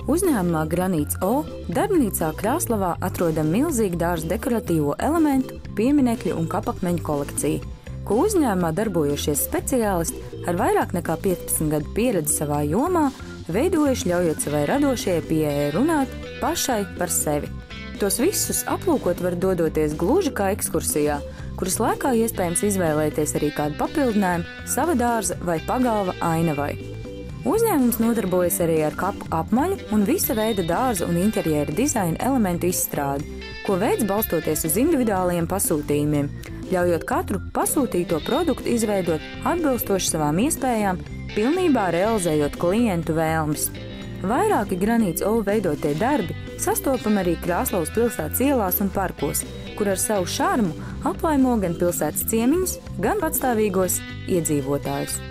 Uzņēmumā Granīts O darbnīcā Krāslavā atrodam milzīgu dārza dekoratīvo elementu, pieminekļu un kapakmeņu kolekciju, ko uzņēmumā darbojošies speciālisti ar vairāk nekā 15 gadu pieredzi savā jomā veidojuši, ļaujot savai radošajai pieejai runāt pašai par sevi. Tos visus aplūkot var dodoties gluži kā ekskursijā, kuras laikā iespējams izvēlēties arī kādu papildinājumu sava dārza vai pagalva ainavai. Uzņēmums nodarbojas arī ar kapu apmaļu un visa veida dārza un interjera dizaina elementu izstrādi, ko veids balstoties uz individuāliem pasūtījumiem, ļaujot katru pasūtīto produktu izveidot atbilstoši savām iespējām, pilnībā realizējot klientu vēlmes. Vairāki Granīts O veidotie darbi sastopam arī Krāslavas pilsētas ielās un parkos, kur ar savu šarmu aplaimo gan pilsētas ciemiņus, gan patstāvīgos iedzīvotājus.